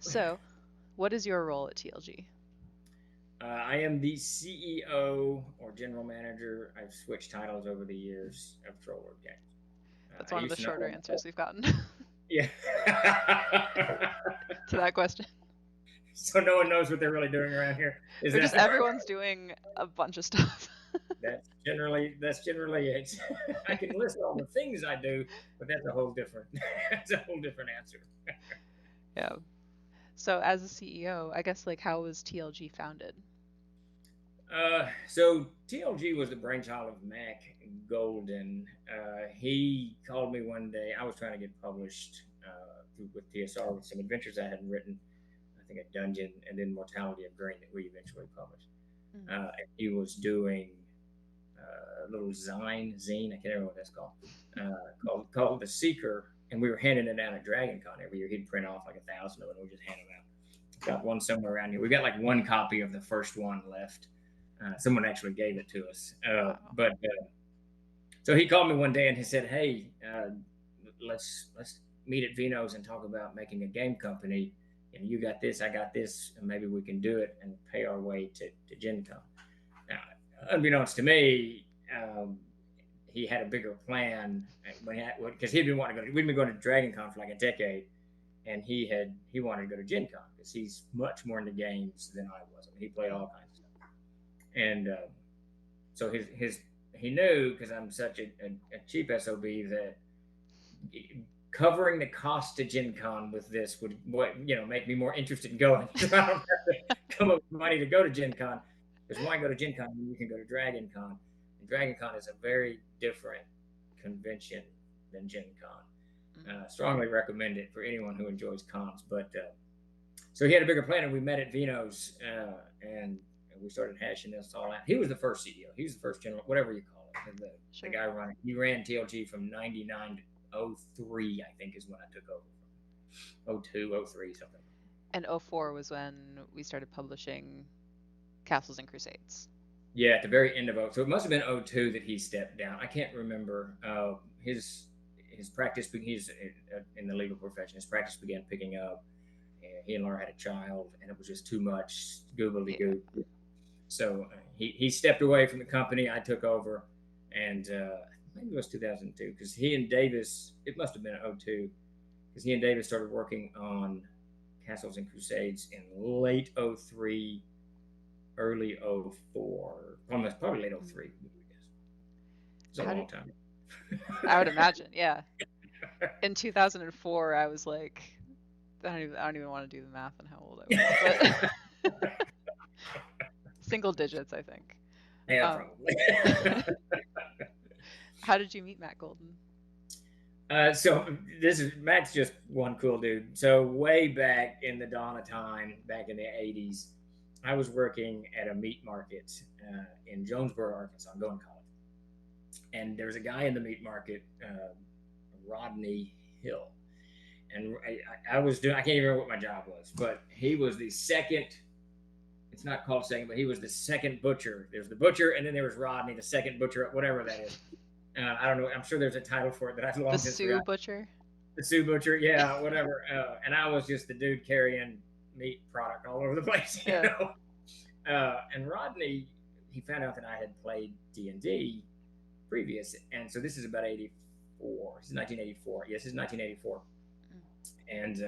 So, what is your role at TLG? I am the CEO or general manager. I've switched titles over the years of Trollword Games. That's I one of the used to shorter know. answers we've gotten Yeah. to that question. So no one knows what they're really doing around here. Is Or that just the everyone's doing a bunch of stuff. that's generally it. I can list all the things I do, but that's a whole different that's a whole different answer. Yeah. So, as a CEO, I guess like how was TLG founded? So TLG was the brainchild of Mac Golden. He called me one day. I was trying to get published with TSR with some adventures I had written. I think a dungeon and then Mortality of Green that we eventually published. Mm. And he was doing a little zine. I can't remember what that's called. Called The Seeker, and we were handing it out at Dragon Con every year. He'd print off like 1,000 of it, and we just hand them out. Got one somewhere around here. We got like one copy of the first one left. Someone actually gave it to us. Wow. But So he called me one day and he said, "Hey, let's meet at Vino's and talk about making a game company. And you got this, I got this, and maybe we can do it and pay our way to Gen Con." Now, unbeknownst to me, he had a bigger plan because he'd been wanting to go. We'd been going to Dragon Con for like a decade, and he wanted to go to Gen Con because he's much more into games than I was. I mean, he played all kinds of stuff, and so his he knew because I'm such a cheap sob that covering the cost to Gen Con with this would make me more interested in going. So I don't have to come up with money to go to Gen Con because why go to Gen Con when you can go to Dragon Con? And Dragon Con is a very different convention than Gen Con. Mm. Strongly recommend it for anyone who enjoys cons. But so he had a bigger plan, and we met at Vino's, and we started hashing this all out. He was the first CEO. He was the first general, whatever you call it, the Sure. guy running. He ran TLG from '99 to '03, I think, is when I took over from '02, '03, something. And '04 was when we started publishing Castles and Crusades. Yeah, at the very end of so it must have been '02 that he stepped down. I can't remember. His practice. He's in the legal profession. His practice began picking up. And he and Laura had a child, and it was just too much goobly Yeah. goo. So he stepped away from the company. I took over, and maybe it was 2002 because he and Davis. It must have been '02 because he and Davis started working on Castles and Crusades in late '03, early '04, almost probably late Mm. '03. I guess it's a How long did time. I would imagine, yeah. In 2004, I was like, I don't even want to do the math on how old I was, but single digits, I think. Yeah, Um, probably. how did you meet Matt Golden? So this is Matt's just one cool dude. So way back in the dawn of time, back in the '80s, I was working at a meat market in Jonesboro, Arkansas, going to college, and there was a guy in the meat market, Rodney Hill, and I was doing. I can't even remember what my job was, but he was the second. It's not called second, but he was the second butcher. There's the butcher, and then there was Rodney, the second butcher, whatever that is. I don't know. I'm sure there's a title for it that I've The long since Sioux forgotten. Butcher? The Sioux Butcher, yeah, whatever. And I was just the dude carrying meat product all over the place, Yeah. And Rodney, he found out that I had played D&D previous, and so this is about '84. This is 1984. Yes, this is 1984, Mm. and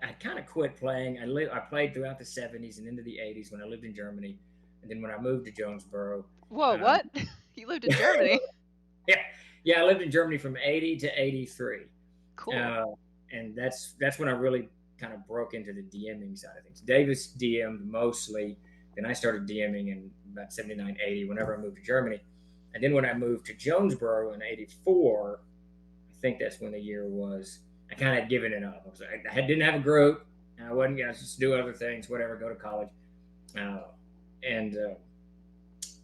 I kind of quit playing. I played throughout the '70s and into the '80s when I lived in Germany, and then when I moved to Jonesboro. Whoa, Um, what? You lived in Germany? yeah, yeah, I lived in Germany from '80 to '83. Cool. Uh, and that's when I really kind of broke into the DMing side of things. Davis DM'd mostly. Then I started DMing in about '79, '80, whenever I moved to Germany. And then when I moved to Jonesboro in '84, I think that's when the year was, I kind of had given it up. Didn't have a group. I wasn't going to just do other things, whatever, go to college. Uh, and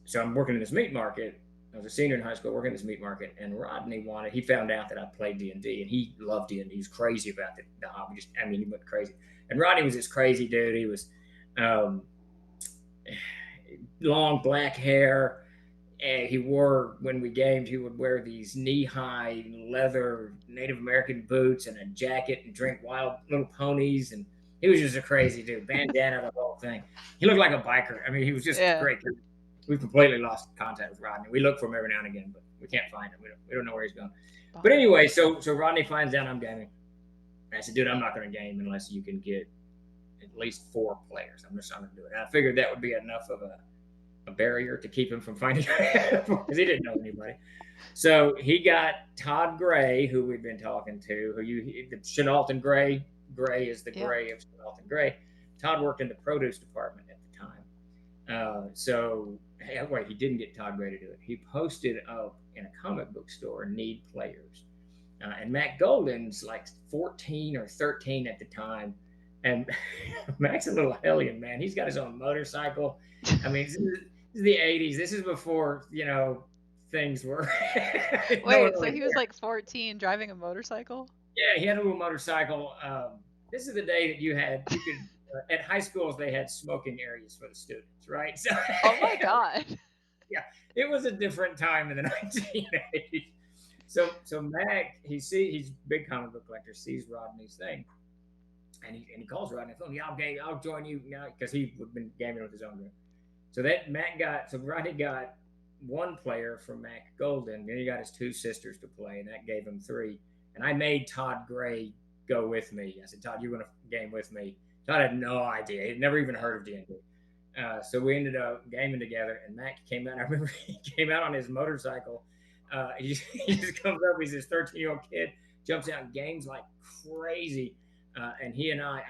So I'm working in this meat market. I was a senior in high school working in this meat market, and Rodney he found out that I played D&D, and he loved D&D. He was crazy about the hobby. He went crazy. And Rodney was this crazy dude. He was um, long black hair, And he wore, when we gamed, he would wear these knee-high leather Native American boots and a jacket and drink wild little ponies. And he was just a crazy dude. Bandana, the whole thing. He looked like a biker. I mean, he was just Yeah. great. We've completely lost contact with Rodney. We look for him every now and again, but we can't find him. We don't know where he's going. But Bummer. anyway, so Rodney finds out I'm gaming. And I said, dude, I'm not going to game unless you can get at least 4 players. I'm just not going to do it. And I figured that would be enough of a barrier to keep him from finding because he didn't know anybody. So he got Todd Gray, who we've been talking to, the Chenault and Gray. Gray is the Yeah. Gray of Chenault and Gray. Todd worked in the produce department at the time. Wait, he didn't get Todd Gray to do it. He posted up in a comic book store, need players. And Matt Golden's like 14 or 13 at the time. And Mac's a little hellion, man. He's got his own motorcycle. I mean, this is the 80s. This is before, things were. No one Wait, so really he was cared. like 14 driving a motorcycle? Yeah, he had a little motorcycle. This is the day that you could, at high schools, they had smoking areas for the students, right? So, Oh my god. yeah, it was a different time in the 1980s. So Mac, he's a big comic book collector, sees Rodney's thing, and he calls Rodney on the phone. Yeah, I'll join you now because he had been gaming with his own group. So Rodney got 1 player from Mac Golden, then he got his 2 sisters to play, and that gave him 3. And I made Todd Gray go with me. I said, Todd, you're going to game with me. Todd had no idea; he'd never even heard of D&D. So we ended up gaming together, and Mac came out. I remember he came out on his motorcycle. He just comes up. He's this 13-year-old kid, jumps out and games like crazy. And he and I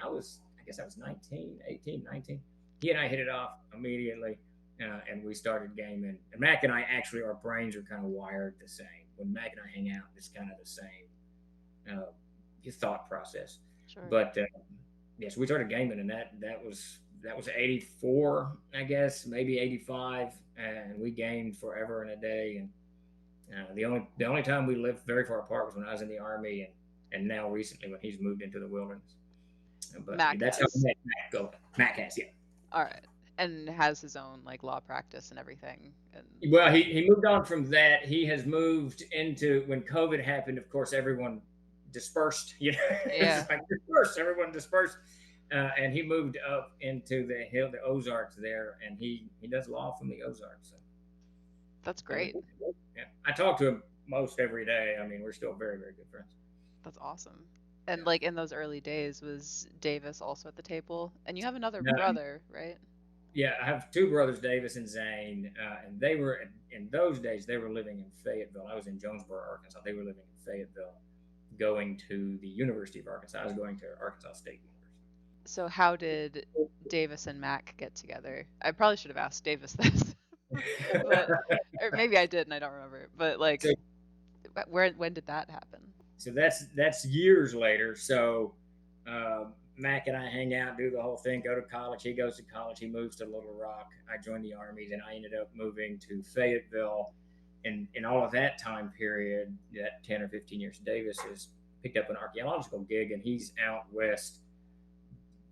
guess I was 19, 18, 19. He and I hit it off immediately, and we started gaming. And Mac and I actually, our brains are kind of wired the same. When Mac and I hang out, it's kind of the same thought process. Sure. But yes, we started gaming, and that was 84, I guess, maybe 85, and we gamed forever and a day. And the only time we lived very far apart was when I was in the army, and now recently when he's moved into the wilderness. But Mac that's how we has. met Mac go. Mac has, yeah. All right. And has his own like law practice and everything. And Well, he moved on from that. He has moved into when COVID happened. Of course, everyone dispersed. yeah, It's like dispersed. Everyone dispersed, and he moved up into the Ozarks there, and he does law from the Ozarks. So, that's yeah, great. yeah, I talk to him most every day. I mean, we're still very very good friends. That's awesome. And Yeah. like in those early days, was Davis also at the table? And you have another No, brother, right? yeah, I have 2 brothers, Davis and Zane, and they were in those days. They were living in Fayetteville. I was in Jonesboro, Arkansas. They were living in Fayetteville, going to the University of Arkansas. I was going to Arkansas State So how did Davis and Mac get together? I probably should have asked Davis this, but University. or maybe I did and I don't remember. But like, so when did that happen? so that's years later. So Mac and I hang out, do the whole thing, go to college. He goes to college. He moves to Little Rock. I joined the Army, and I ended up moving to Fayetteville. And in all of that time period, that 10 or 15 years, Davis has picked up an archaeological gig, and he's out west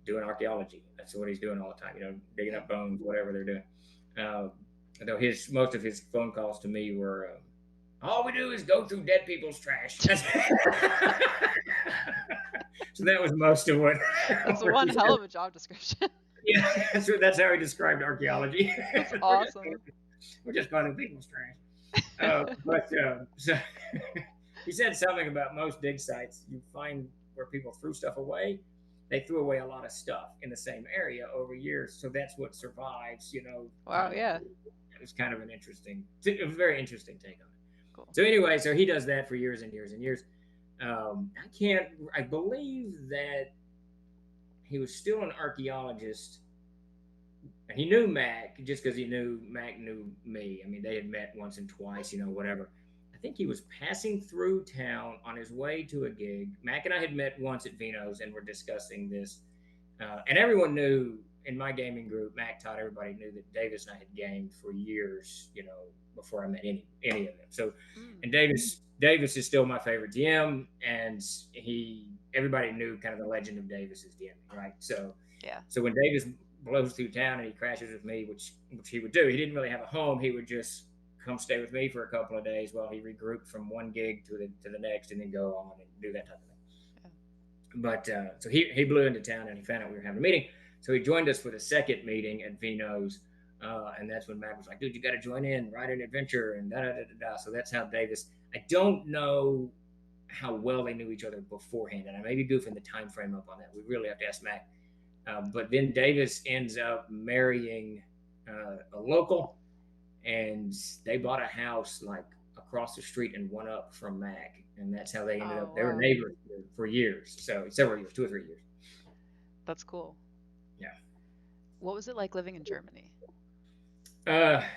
doing archaeology. That's what he's doing all the time, digging Yeah. up bones, whatever they're doing. Uh, though most of his phone calls to me were, all we do is go through dead people's trash. So that was most of what. That's what one he hell said. of a job description. Yeah, that's how he described archaeology. That's we're just awesome. we're just going through people's trash. But so he said something about most dig sites. You find where people threw stuff away. They threw away a lot of stuff in the same area over years, so that's what survives. Wow, yeah, It was kind of it was a very interesting take on it. cool. So anyway, so he does that for years and years and years. I believe that he was still an archaeologist, and he knew Mac just because Mac knew me. I mean, they had met once and twice, whatever. I think he was passing through town on his way to a gig. Mac and I had met once at Vino's and were discussing this, and everyone knew in my gaming group. Mac taught everybody knew that Davis and I had gamed for years, before I met any of them. So, Mm, and Davis is still my favorite DM, and everybody knew kind of the legend of Davis's DMing, right? So, yeah, so when Davis blows through town and he crashes with me, which he would do, he didn't really have a home. He would just come stay with me for a couple of days while he regrouped from one gig to the next, and then go on and do that type of thing. Yeah. But so he blew into town and he found out we were having a meeting. So he joined us for the second meeting at Vino's. And that's when Mac was like, dude, you got to join in, write an adventure, and da da da da da. So that's how Davis. I don't know how well they knew each other beforehand, and I may be goofing the time frame up on that. We really have to ask Mac. But then Davis ends up marrying a local, and they bought a house like across the street and one up from Mac, and that's how they ended Oh, up. They were wow. neighbors for years, so several years, 2 or 3 years. That's cool. Yeah. What was it like living in Germany?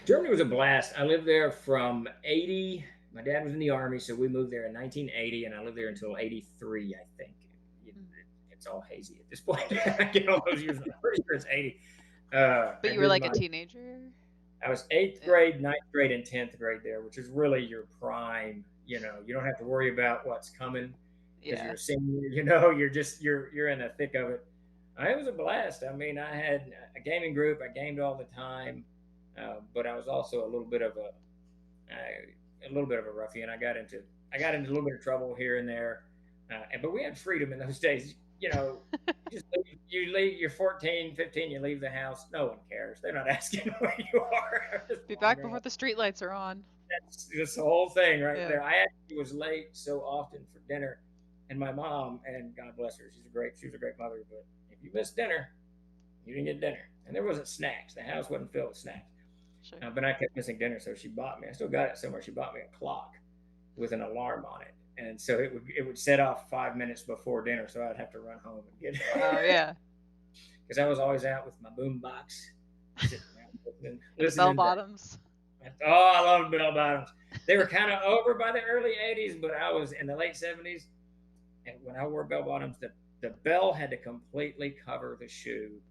Germany was a blast. I lived there from 80. My dad was in the army, so we moved there in 1980, and I lived there until 83, I think. Mm. It's all hazy at this point. I get all those years. I'm pretty sure it's 80. But I you were did like a my teenager? I was eighth Yeah. grade, ninth grade, and 10th grade there, which is really your prime. You don't have to worry about what's coming because you're Yeah. a senior. You're in the thick of it. It was a blast. I mean, I had a gaming group. I gamed all the time, but I was also a little bit of a ruffian. I got into a little bit of trouble here and there, but we had freedom in those days. You're 14, 15, you leave the house. No one cares. They're not asking where you are. Just Be back wandering. before the streetlights are on. That's this whole thing right Yeah. there. I actually was late so often for dinner, and my mom, and God bless her, she was a great mother. But if you missed dinner, you didn't get dinner, and there wasn't snacks. The house wasn't filled with snacks. Sure. But I kept missing dinner, so she bought me. I still got it somewhere. She bought me a clock with an alarm on it, and so it would set off 5 minutes before dinner, so I'd have to run home and get Wow, it yeah. because I was always out with my boom box, sitting around listening, And the bell listening to. bottoms. Oh, I love bell bottoms. They were kind of over by the early '80s, but I was in the late '70s, and when I wore bell bottoms, the bell had to completely cover the shoe,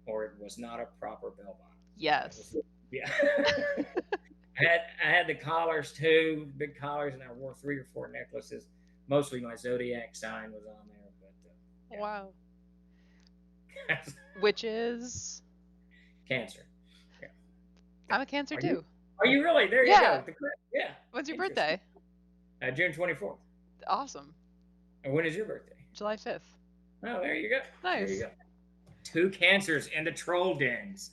or it was not a proper bell bottom. Yes. Yeah. I had the collars too, big collars, and I wore 3 or 4 necklaces. Mostly my zodiac sign was on there, but Wow. yeah. Which is Cancer. Yeah. I'm a Cancer Are you? too. Are you really? There you Yeah. go. Yeah. When's your Interesting. birthday? June 24th. Awesome. And when is your birthday? July 5th. Oh, there you go. There you Nice. go. 2 cancers and the troll dens.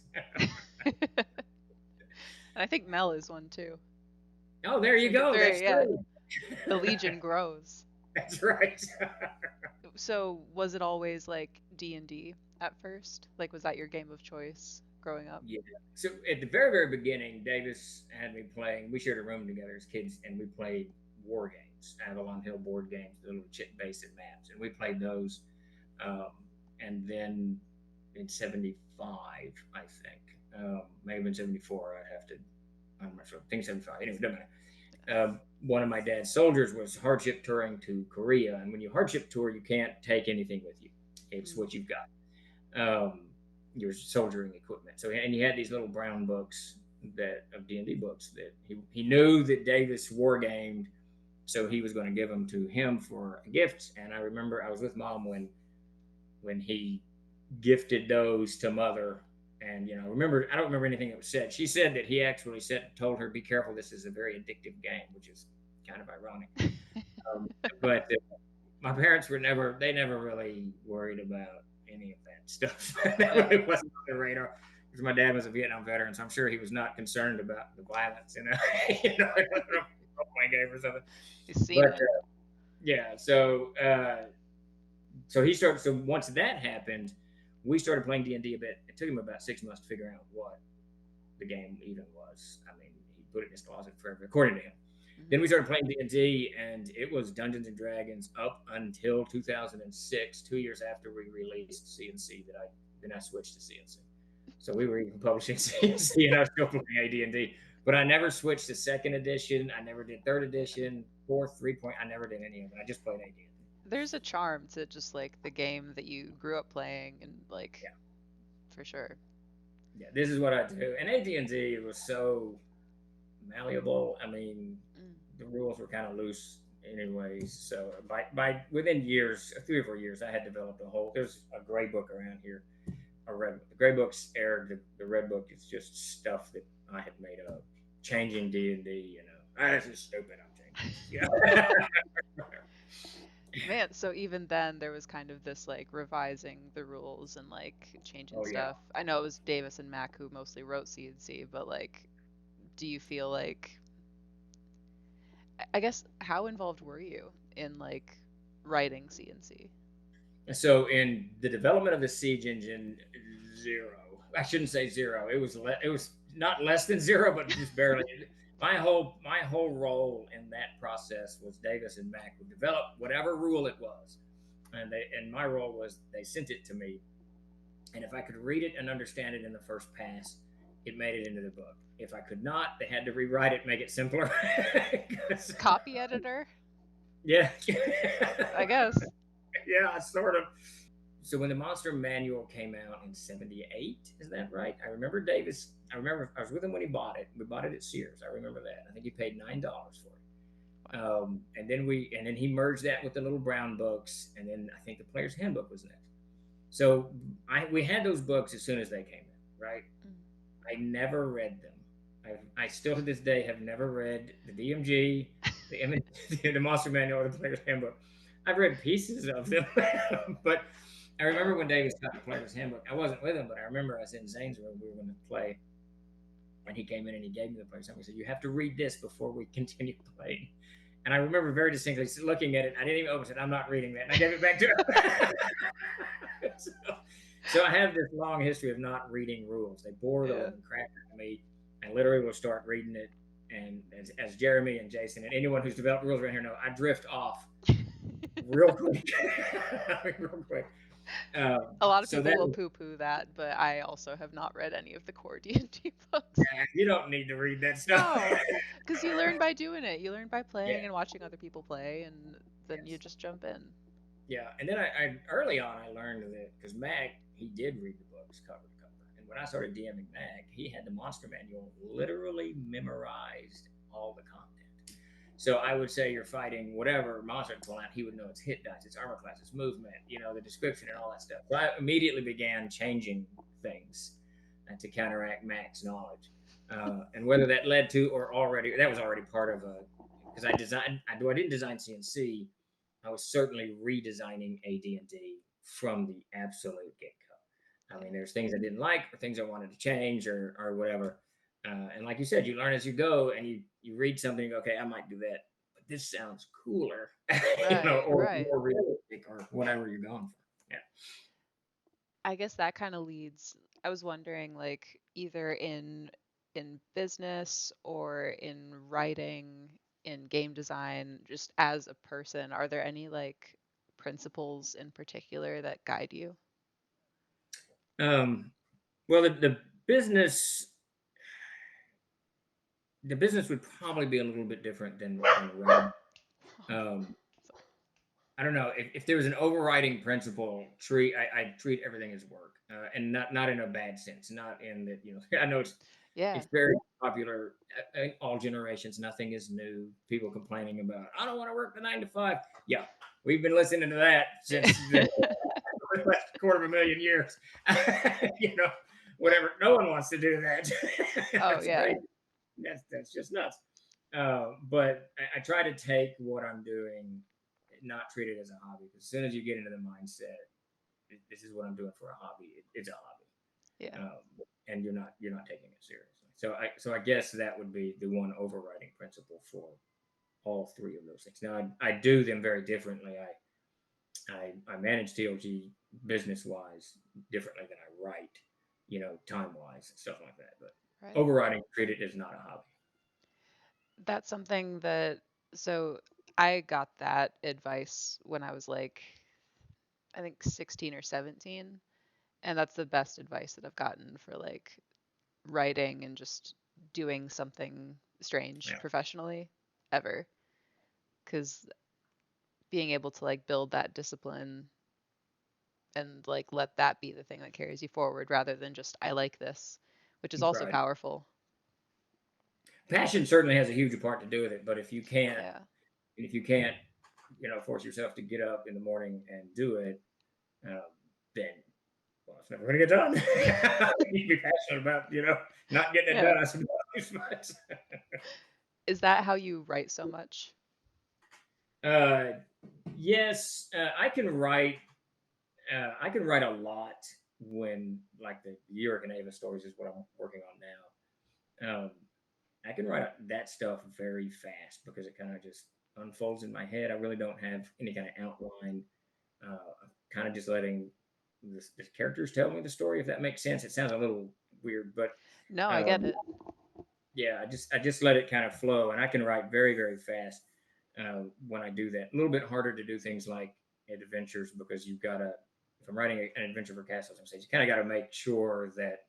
And I think Mel is one too. Oh, there So you you get go. That's three, yeah. true. The Legion grows. That's right. So was it always like D&D at first? Like was that your game of choice growing up? Yeah. So at the very, very beginning, Davis had me playing. We shared a room together as kids, and we played war games, Avalon Hill board games, the little chip-based maps, and we played those. Um, and then in '75, I think, maybe in '74, I'd have to. I'm not sure. I think '75. Anyway, doesn't matter. One of my dad's soldiers was hardship touring to Korea, and when you hardship tour, you can't take anything with you. It's Mm. what you've got. Your soldiering equipment. So and he had these little brown books that of D&D books that he knew that Davis war gamed, so he was going to give them to him for a gift. And I remember I was with mom when he gifted those to mother. And remember I don't remember anything that was said. She said that he actually told her, "Be careful. This is a very addictive game," which is kind of ironic. But my parents they never really worried about any of that stuff. That Yeah. really wasn't on the radar because my dad was a Vietnam veteran, so I'm sure he was not concerned about the violence. It wasn't a role-playing game or something. He's seen But it. yeah, so he started. So once that happened, we started playing D&D a bit. It took him about 6 months to figure out what the game even was. I mean, he put it in his closet forever, according to him. Then we started playing D&D, and it was Dungeons and Dragons up until 2006, 2 years after we released CNC. Then I switched to CNC. So we were even publishing CNC, and I was still playing AD&D. But I never switched to second edition. I never did third edition, fourth, 3 point. I never did any of it. I just played AD&D. There's a charm to just like the game that you grew up playing and like Yeah, for sure. yeah. This is what I do. And AD&D was so malleable. I mean, Mm. the rules were kind of loose anyways. So by within years, 3 or 4 years, I had developed a whole. There's a gray book around here. A red. The gray book's aired. The red book is just stuff that I had made up. changing D&D. This is stupid. I'm changing this. Yeah. Man, so even then there was kind of this like revising the rules and like changing Oh yeah. stuff. I know it was Davis and Mac who mostly wrote C&C, but like do you feel like I guess how involved were you in like writing C&C? So in the development of the Siege engine, zero. I shouldn't say zero. It was not less than zero, but just barely. My whole role in that process was Davis and Mac would develop whatever rule it was, and my role was they sent it to me, and if I could read it and understand it in the first pass, it made it into the book. If I could not, they had to rewrite it, make it simpler. 'Cause- Copy editor? yeah, I guess. yeah, sort of. So when the Monster Manual came out in '78, is that right? I remember Davis. I remember I was with him when he bought it. We bought it at Sears. I remember that. I think he paid $9 for it. Wow. And then he merged that with the little brown books, and then I think the Player's Handbook was next. So we had those books as soon as they came in, right? Mm. I never read them. I still to this day have never read the DMG, the Monster Manual, or the Player's Handbook. I've read pieces of them, but I remember when Davis got the Player's Handbook. I wasn't with him, but I remember I was in Zane's room. We were going to play, and he came in and he gave me the Player's Handbook. He said, "You have to read this before we continue playing." And I remember very distinctly looking at it. I didn't even open it. I'm not reading that. And I gave it back to him. so, so I have this long history of not reading rules. They bore the Yeah. living crap out of me. I literally will start reading it. And as Jeremy and Jason and anyone who's developed rules around here know, I drift off real quick. real quick. A lot of So people that will poo-poo that, but I also have not read any of the core D&D books. you don't need to read that stuff. No, because you learn by doing it. You learn by yeah. playing and watching other people play, and then you Yes. just jump in. Yeah, and then I early on I learned that because Mac he did read the books cover to cover, and when I started DMing Mac, he had the Monster Manual literally memorized all the content. So I would say you're fighting whatever monster to pull out, he would know its hit dice, its armor class, its movement, the description and Yeah. all that stuff. So I immediately began changing things to counteract Mac's knowledge, and whether that led to or already that was already part of a because I didn't design CNC. I was certainly redesigning AD&D from the absolute get go. I Yeah. mean, there's things I didn't like, or things I wanted to change, or whatever. And like you said, you learn as you go, and you read something, you go, okay, I might do that, but this sounds cooler, Right, or right. more realistic, or whatever you're going for. Yeah. I guess that kind of leads. I was wondering, like, either in business or in writing, in game design, just as a person, are there any like principles in particular that guide you? Um, well, business the business would probably be a little bit different than writing. Um, Sorry. I don't know if there was an overriding principle. I treat everything as work, and not in a bad sense. Not in that I know Yeah. it's very popular in all generations. Nothing is new. People complaining about I don't want to work the 9 to 5. Yeah, we've been listening to that since the last quarter of a million years. Whatever. No one wants to do that. Oh That's yeah. crazy. That's just nuts. But I try to take what I'm doing, not treat it as a hobby. Because as soon as you get into the mindset, this is what I'm doing for a hobby. It's a Yeah. hobby, and you're not taking it seriously. So I guess that would be the one overriding principle for all three of those things. Now I do them very differently. I manage TLG business wise differently than I write, time wise and stuff like that. But Right. overriding, treat it as not a hobby. That's something that, so I got that advice when I was like, I think 16 or 17. And that's the best advice that I've gotten for like writing and just doing something strange Yeah, professionally ever. Because being able to like build that discipline and like let that be the thing that carries you forward rather than just, I like this, which is also right. powerful. Passion certainly has a huge part to do with it, but Yeah. if you can't, force yourself to get up in the morning and do it, um, then well, it's never going to get done. You need to be passionate about, not getting it Yeah. done, I suppose. But, Is that how you write so much? Uh, yes, I can write a lot when like the Uric and Ava stories is what I'm working on now. I can write that stuff very fast because it kind of just unfolds in my head. I really don't have any kind of outline. I'm kind of just letting the characters tell me the story, if that makes sense. It sounds a little weird, but No, I get um, it. yeah, I just let it kind of flow, and I can write very very fast when I do that. A little bit harder to do things like adventures because you've got to. If I'm writing an adventure for castles and states, you kind of got to make sure that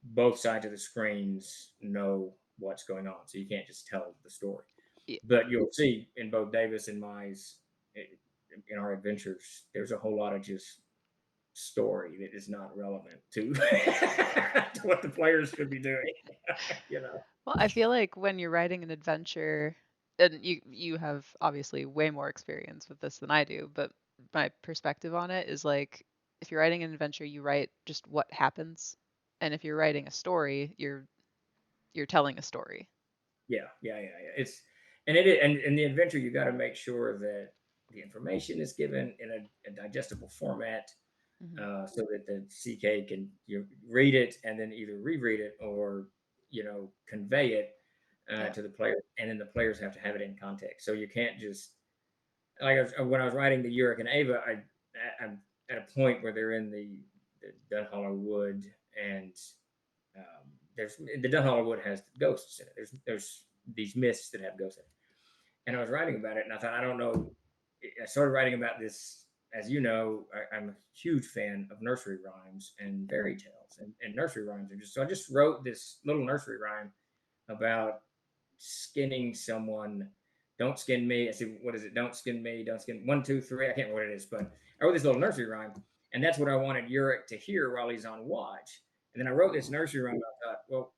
both sides of the screens know what's going on, so you can't just tell the story. Y- But you'll see in both Davis and Mai's in our adventures, there's a whole lot of just story that is not relevant to, to what the players should be doing. you know. Well, I feel like when you're writing an adventure, and you have obviously way more experience with this than I do, but my perspective on it is like if you're writing an adventure, you write just what happens. And if you're writing a story, you're telling a story. Yeah. It's and it and the adventure you got to make sure that the information is given in a digestible format, Hmm. so that the CK can read it and then either reread it or convey it Yeah. to the player, and then the players have to have it in context. So you can't just when I was writing the Uric and Ava, I'm at a point where they're in the Dunhollow Wood, and there's the Dunhollow Wood has ghosts in it. There's these myths that have ghosts in it, and I was writing about it, and I thought I don't know. I started writing about this, as you know. I'm a huge fan of nursery rhymes and fairy tales, and nursery rhymes are just so. I just wrote this little nursery rhyme about skinning someone. Don't skin me. I said, what is it? Don't skin me. Don't skin 1, 2, 3. I can't remember what it is, but I wrote this little nursery rhyme, and that's what I wanted Uric to hear while he's on watch. And then I wrote this nursery rhyme. I thought, well,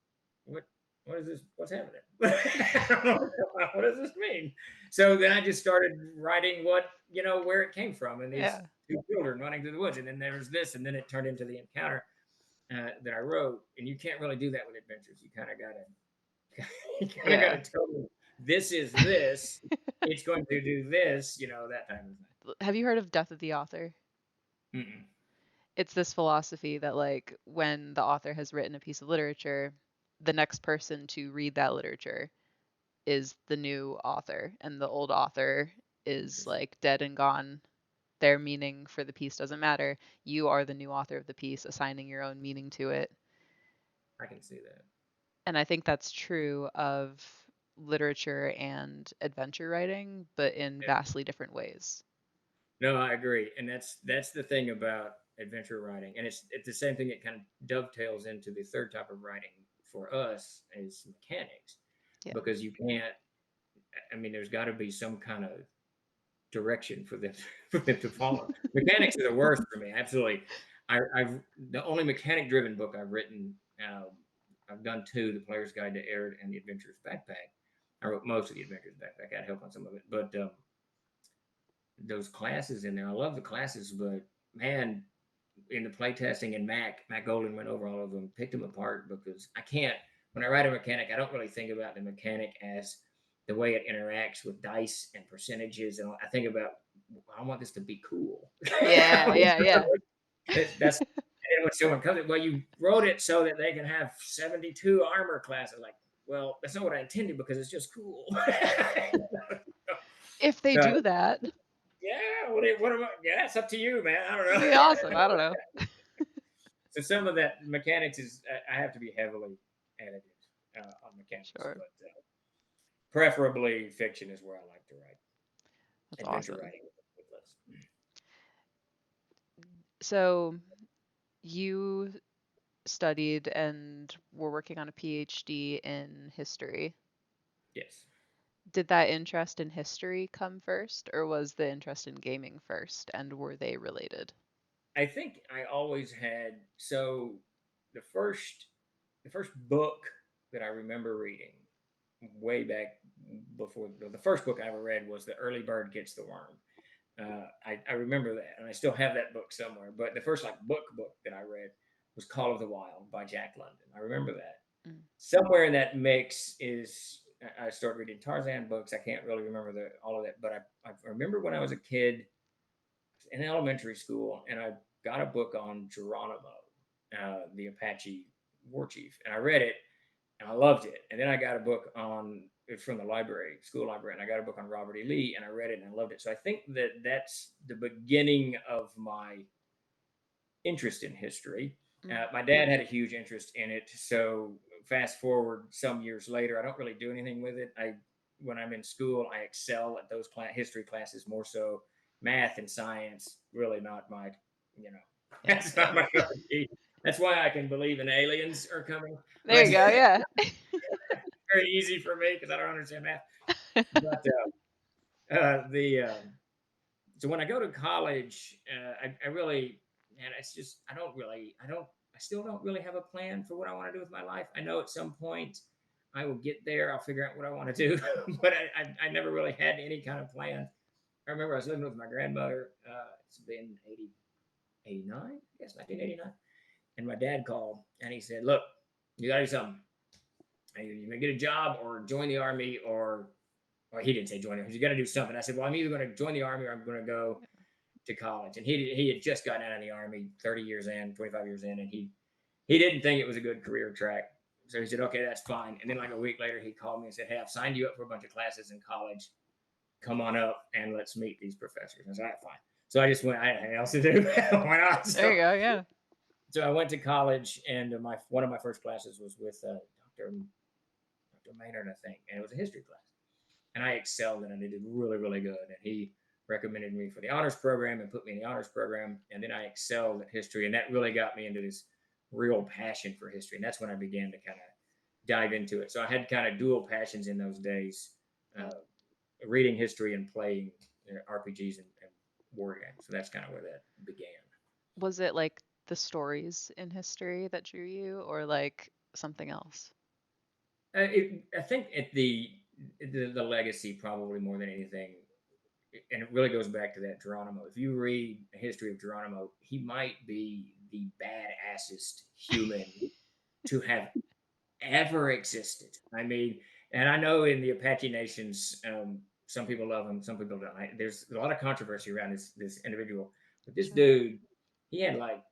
what what is this? What's happening? I don't know. What does this mean? So then I just started writing where it came from, and these Yeah. two children running through the woods, and then there was this, and then it turned into the encounter that I wrote. And you can't really do that with adventures. You kind of got to you kind of got Yeah. to tell them this is this. It's going to do this. That type of Have you heard of Death of the Author? thing. Mm-mm. It's this philosophy that like when the author has written a piece of literature, the next person to read that literature is the new author, and the old author is Interesting. like dead and gone. Their meaning for the piece doesn't matter. You are the new author of the piece, assigning your own meaning to it. I can see that. And I think that's true of literature and adventure writing, but in Yeah. vastly different ways. No, I agree, and that's the thing about adventure writing, and it's the same thing. It kind of dovetails into the third type of writing for us is mechanics, Yeah. because you can't. I mean, there's got to be some kind of direction for them for them to follow. Mechanics are the worst for me. Absolutely. I've the only mechanic driven book I've written. Um, I've done two: The Player's Guide to Arid and The Adventurer's Backpack. I wrote most of The Adventurer's Backpack. I had help on some of it, but those classes in there, I love the classes, but man, in the playtesting, and Mac Golden went over all of them, picked them apart, because I can't. When I write a mechanic, I don't really think about the mechanic as the way it interacts with dice and percentages, and I think about I want this to be cool. Yeah, yeah, yeah. That's and when someone comes, well, you wrote it so that they can have 72 armor classes. Like, well, that's not what I intended because it's just cool. If they so do that, yeah, what am I? Yeah, it's up to you, man. I don't it'd know. be awesome. I don't know. So some of that mechanics is I have to be heavily edited on mechanics, Sure. but preferably fiction is where I like to write. That's Adventure awesome. writing with less. So you studied and were working on a PhD in history. Yes, Did that interest in history come first, or was the interest in gaming first, and were they related? I think I always had. So the first the first book that I remember reading way back before the first book I ever read was The Early Bird Gets the Worm. I remember that, and I still have that book somewhere. But the first like book that I read was Call of the Wild by Jack London. I remember that. Mm. Somewhere in that mix is I started reading Tarzan books. I can't really remember all of that, but I remember when I was a kid in elementary school, and I got a book on Geronimo, the Apache war chief, and I read it, and I loved it. And then I got a book on it's from the library, school library, and I got a book on Robert E. Lee, and I read it and I loved it. So I think that that's the beginning of my interest in history. Mm. My dad had a huge interest in it. So fast forward some years later, I don't really do anything with it. I when I'm in school, I excel at those history classes more so. Math and science really not my, you know, Yeah, that's not same. my cup of tea. That's why I can believe in aliens are coming, There but you go. Yeah. very easy for me because I don't understand math. But the so when I go to college, I really, man, it's just I still don't really have a plan for what I want to do with my life. I know at some point I will get there. I'll figure out what I want to do, but I never really had any kind of plan. I remember I was living with my grandmother. It's been 89, yes, 1989, and my dad called and he said, "Look, you got to do something. You may get a job or join the army or he didn't say join the army. You got to do something." I said, "Well, I'm either going to join the army or I'm going to go to college." And he had just gotten out of the army 30 years in, 25 years in, and he didn't think it was a good career track. So he said, "Okay, that's fine." And then like a week later, he called me and said, "Hey, I've signed you up for a bunch of classes in college. Come on up and let's meet these professors." I said, "All right, fine." So I just went. I had anything else to do. Why not? There you go. Yeah. So I went to college, and my one of my first classes was with Dr. Maynard, I think, and it was a history class. And I excelled in it. I did really, really good. And he recommended me for the honors program and put me in the honors program. And then I excelled at history, and that really got me into this real passion for history. And that's when I began to kind of dive into it. So I had kind of dual passions in those days, Yeah. uh, reading history and playing RPGs and war games. So that's kind of where that began. Was it like the stories in history that drew you, or like something else? I think at the legacy probably more than anything, and it really goes back to that Geronimo. If you read a history of Geronimo, he might be the badassest human to have ever existed. I mean, and I know in the Apache nations, some people love him, some people don't. There's a lot of controversy around this individual, but this Sure. dude, he had like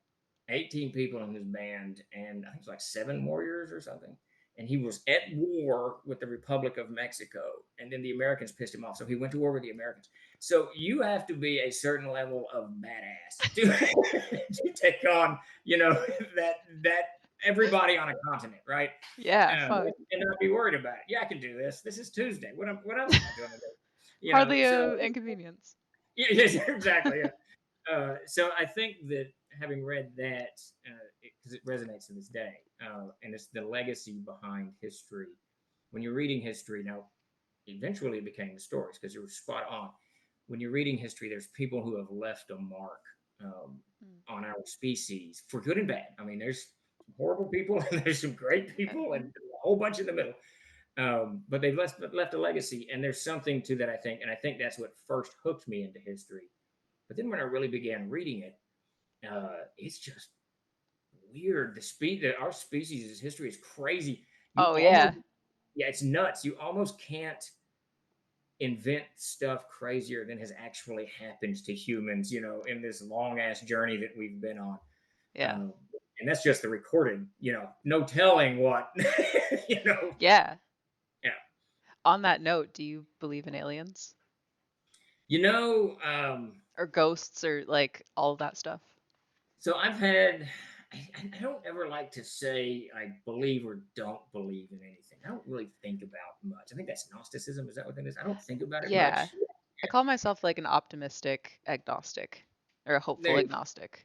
18 people in his band, and I think it's like 7 warriors or something. And he was at war with the Republic of Mexico, and then the Americans pissed him off, so he went to war with the Americans. So you have to be a certain level of badass to take on, you know, that everybody on a continent, right? Yeah. Fuck. And not be worried about it. Yeah, I can do this. This is Tuesday. What else am I doing today? You know, Hardly so a inconvenience. yeah, yes, exactly. Yeah. So I think that having read that, because it resonates to this day, and it's the legacy behind history. When you're reading history, now eventually it became the stories because you were spot on. When you're reading history, there's people who have left a mark Mm. on our species for good and bad. I mean, there's some horrible people and there's some great Yeah. people and a whole bunch in the middle. But they've left a legacy, and there's something to that, I think, and I think that's what first hooked me into history. But then when I really began reading it, it's just weird. The speed that our species' history is crazy. You Oh almost, yeah. yeah, it's nuts. You almost can't invent stuff crazier than has actually happened to humans, in this long ass journey that we've been on. Yeah. Um, and that's just the recorded, no telling what, you know. Yeah. Yeah. On that note, do you believe in aliens You know, or ghosts or like all of that stuff? so I don't ever like to say I believe or don't believe in anything. I don't really think about much. I think that's Gnosticism. Is that what that is? I don't think about it Yeah. much. I call myself like an optimistic agnostic or a hopeful There, agnostic.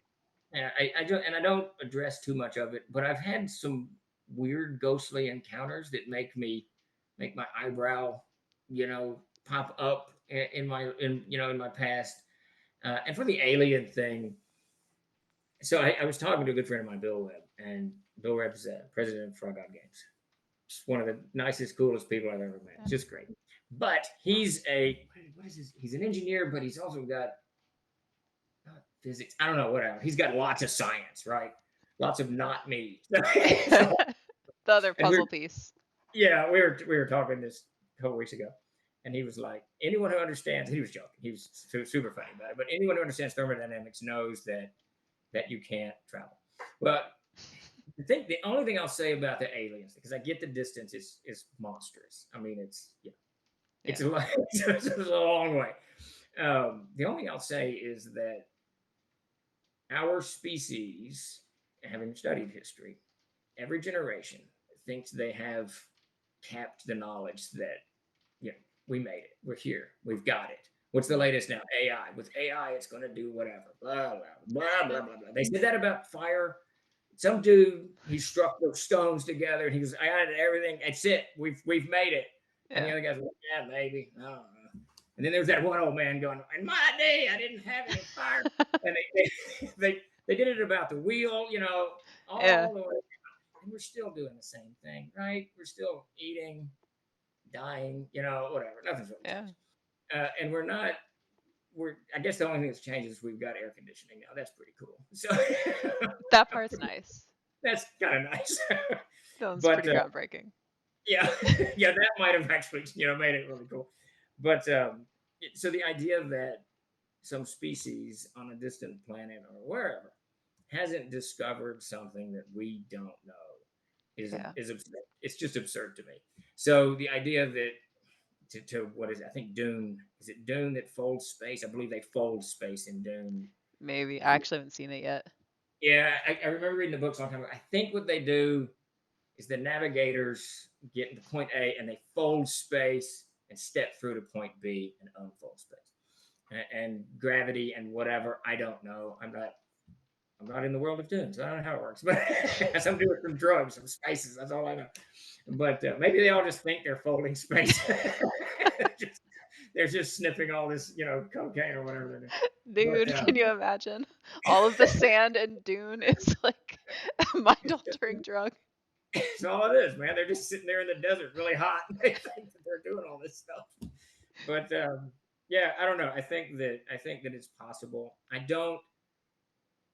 yeah, I don't address too much of it, but I've had some weird ghostly encounters that make my eyebrow, pop up in my past. And for the alien thing, so I was talking to a good friend of mine, Bill Webb, and Bill Webb's president of Frog God Games. Just one of the nicest, coolest people I've ever met. Yeah. Just great. But what is his? He's an engineer, but he's also got physics. I don't know, whatever. He's got lots of science, right? Lots of not me. So, The other and we're puzzle piece. Yeah, we were talking this a couple weeks ago, and he was like, anyone who understands, he was joking, he was super funny about it, but anyone who understands thermodynamics knows that you can't travel. Well, the only thing I'll say about the aliens, because I get the distance is monstrous. I mean, it's Yeah. a lot, it's a long way. The only thing I'll say is that our species, having studied history, every generation thinks they have capped the knowledge that, you know, we made it. We're here. We've got it. What's the Mm. latest now? AI. With AI, it's going to do whatever. Blah, blah, blah, Yeah. blah, blah, blah. They said that about fire. Some dude, he struck those stones together and he was, I got everything. That's it. We've made it. And the Yeah. other guys were like, yeah, maybe. I don't know. And then there was that one old man going, in my day, I didn't have any fire. And they did it about the wheel, Yeah. all the way. And we're still doing the same thing, right? We're still eating, dying, whatever. Nothing's really Yeah. changed. And I guess the only thing that's changed is we've got air conditioning now. That's pretty cool. So That part's nice. that's kind of nice. That one's But pretty groundbreaking. yeah, yeah, that might have actually, made it really cool. But so the idea that some species on a distant planet or wherever hasn't discovered something that we don't know Yeah. is absurd. It's just absurd to me. So the idea that to what is it? I think Dune, is it Dune that folds space? I believe they fold space in Dune. Maybe. I actually haven't seen it yet. Yeah, I remember reading the books a long time ago. I think what they do is the navigators get to point A and they fold space and step through to point B and unfold space. And gravity and whatever, I don't know. I'm not in the world of Dune, so I don't know how it works. But it has something to do with some drugs, some spices. That's all I know. But maybe they all just think they're folding space. just, they're just sniffing all this, cocaine or whatever they're doing. But Dude, can you imagine? All of the sand and dune is like a mind-altering drug. that's all it is, man. They're just sitting there in the desert, really hot. And they think that they're doing all this stuff. But yeah, I don't know. I think that it's possible. I don't.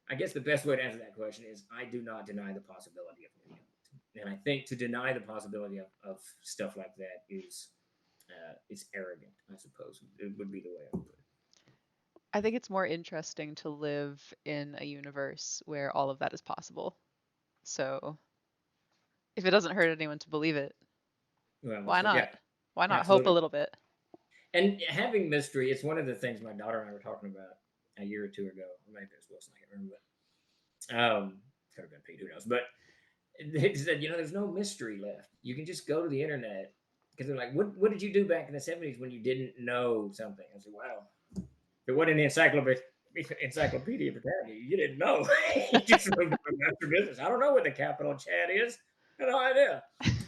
I guess the best way to answer that question is I do not deny the possibility of any of it. And I think to deny the possibility of stuff like that is arrogant, I suppose. It would be the way I would put it. I think it's more interesting to live in a universe where all of that is possible. So, if it doesn't hurt anyone to believe it, Well, why yeah, not? Why not hope a absolutely. little bit? And having mystery, it's one of the things my daughter and I were talking about a year or two ago. Or maybe it was Wilson, I can't remember. But could have been Pete, who knows? But they said, there's no mystery left. You can just go to the internet because they're like, what did you do back in the 70s when you didn't know something? I said, well, if it wasn't in the Encyclopedia Britannica, you didn't know. You just moved on about your business. I don't know what the capital Chad is. I have no idea.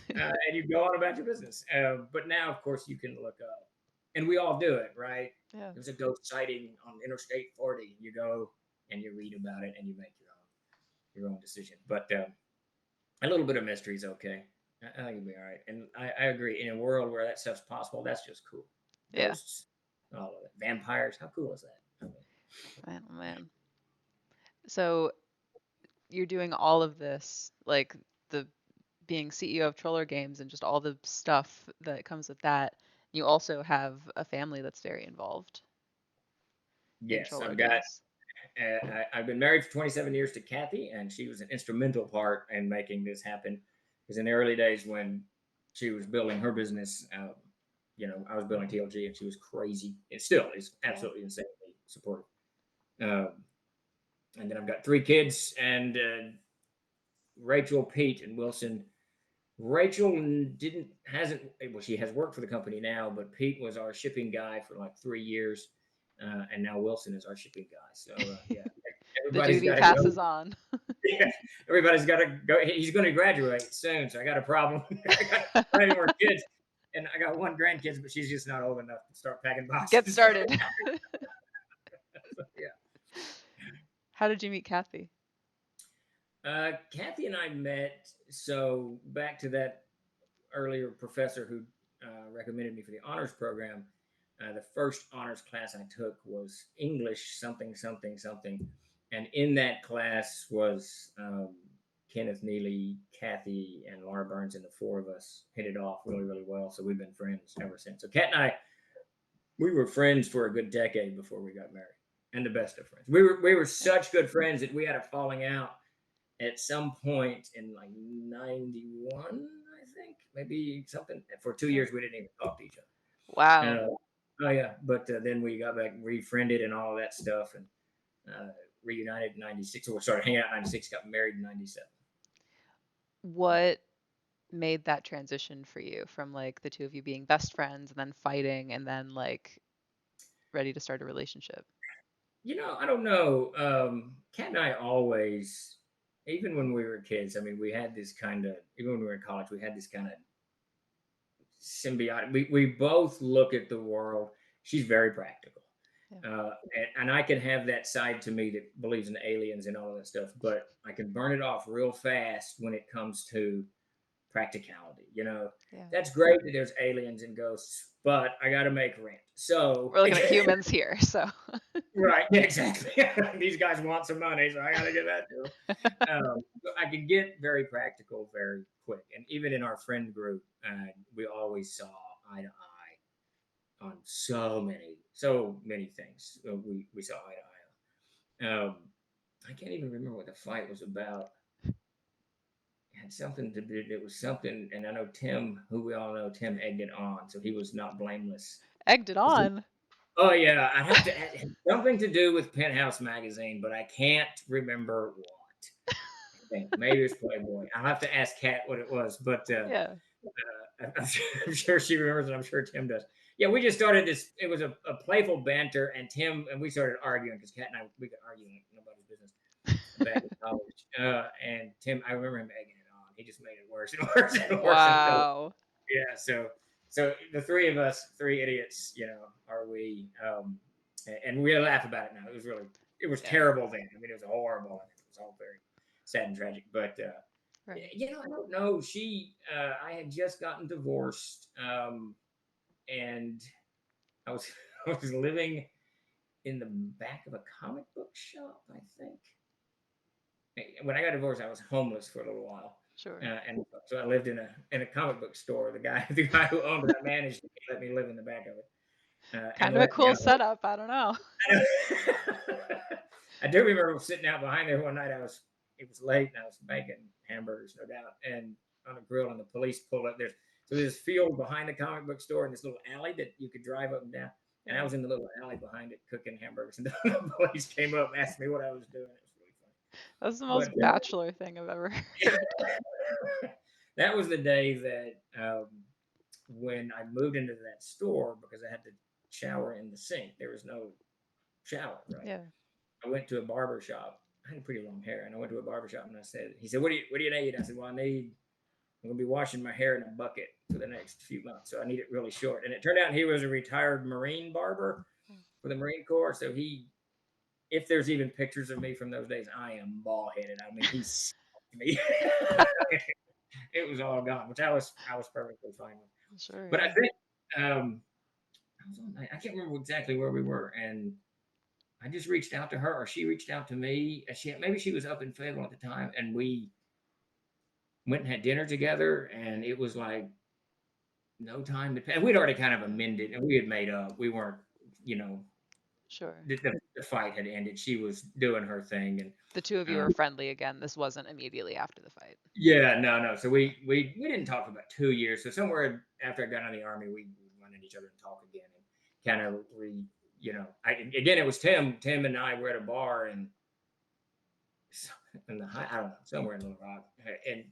And you go on about your business. But now, of course, you can look up, and we all do it, right? Yeah. There's a ghost sighting on Interstate 40. You go and you read about it, and you make your own decision. But a little bit of mystery is okay. I think it'll be all right. And I agree. In a world where that stuff's possible, that's just cool. Yeah. Ghosts, all of it. Vampires, how cool is that? I mean, Man, oh man. So, you're doing all of this, like the being CEO of Troller Games and just all the stuff that comes with that. You also have a family that's very involved in yes, Troller I've got. Games. I've been married for 27 years to Kathy, and she was an instrumental part in making this happen. Because in the early days when she was building her business, I was building TLG, and she was crazy. It still is Yeah. absolutely insanely supportive. Um, and then I've got three kids, and Rachel, Pete, and Wilson. Rachel didn't hasn't well, she has worked for the company now, but Pete was our shipping guy for like 3 years, and now Wilson is our shipping guy. So yeah, The everybody's duty got to go. passes on. Yeah, everybody's got to go. He's going to graduate soon, so I got a problem. I don't have any more kids, and I got one grandkids, but she's just not old enough to start packing Get boxes. started. So, yeah. How did you meet Kathy? Kathy and I met. So back to that earlier professor who recommended me for the honors program. The first honors class I took was English something something something, and in that class was Kenneth Neely, Kathy, and Laura Burns, and the four of us hit it off really, really well. So we've been friends ever since. So Kat and I, we were friends for a good decade before we got married, and the best of friends. We were Yeah. such good friends that we had a falling out at some point in like '91, I think, maybe something. For 2 years, we didn't even talk to each other. Wow. Oh yeah, but then we got back refriended and all of that stuff, and uh, reunited in '96. So we started hanging out in '96, got married in '97. What made that transition for you from like the two of you being best friends and then fighting and then like ready to start a relationship? I don't know. Kat and I always, even when we were kids, I mean, we had this kind of, even when we were in college, we had this kind of symbiotic. We both look at the world. She's very practical. Yeah. And I can have that side to me that believes in aliens and all of that stuff, but I can burn it off real fast when it comes to practicality. Yeah. That's great that there's aliens and ghosts, but I got to make rent. So We're looking at humans here, so right, yeah, exactly. These guys want some money, so I got to give that to them. But I can get very practical very quick, and even in our friend group, we always saw eye to eye on so many things. We saw eye to eye on. I can't even remember what the fight was about. It had something to do. It was something, and I know Tim, who we all know, Tim egged it on, so he was not blameless. egged it on. Oh yeah, I'd have to it had something to do with Penthouse magazine, but I can't remember what. I think maybe it's Playboy. I'll have to ask Kat what it was, but Yeah. I'm sure she remembers, and I'm sure Tim does. Yeah, we just started this. It was a playful banter, and Tim and we started arguing because Kat and I we could argue like nobody's business back in college. And Tim, I remember him egging it on. He just made it worse and worse and worse until Wow. yeah. So the three of us, three idiots, are we? And we laugh about it now. It was Yeah. terrible then. I mean, it was horrible. And it was all very sad and tragic. But Right. I don't know. I had just gotten divorced, and I was I was living in the back of a comic book shop. I think when I got divorced, I was homeless for a little while. Sure. And so I lived in a comic book store. The guy who owned it, I managed to let me live in the back of it, and Kind of a let cool setup. I don't know. I do remember sitting out behind there one night. It was late and I was making hamburgers, no doubt, and on a grill, and the police pulled up. There's this field behind the comic book store and this little alley that you could drive up and down. And I Yeah. was in the little alley behind it cooking hamburgers, and the police came up and asked me what I was doing. It was That's the really most funny. bachelor thing I've ever heard. But that was the day that when I moved into that store because I had to shower in the sink. There was no shower, right? Yeah. I went to a barber shop. I had pretty long hair, and I went to a barber shop, and he said, what do you need? I said, well, I'm gonna be washing my hair in a bucket for the next few months, so I need it really short. And it turned out he was a retired Marine barber for the Marine Corps, so if there's even pictures of me from those days, I am bald headed. I mean, he sucked me. It was all gone, which I was perfectly fine with. Sure. But I Yeah. think I can't remember exactly where we were, and I just reached out to her, or she reached out to me. Maybe she was up in Fayetteville at the time, and we went and had dinner together, and it was like no time to pass. We'd already kind of Yeah. amended, and we had made up. We weren't, you know, Sure. the fight had ended. She was doing her thing, and The two of you um, were friendly again. This wasn't immediately after the fight. yeah, no, no. So we didn't talk for about 2 years. So somewhere after I got out of the army, we run into each other and talk again, and kind of again, it was Tim and I were at a bar, and in the high, I don't know, somewhere in Little Rock, and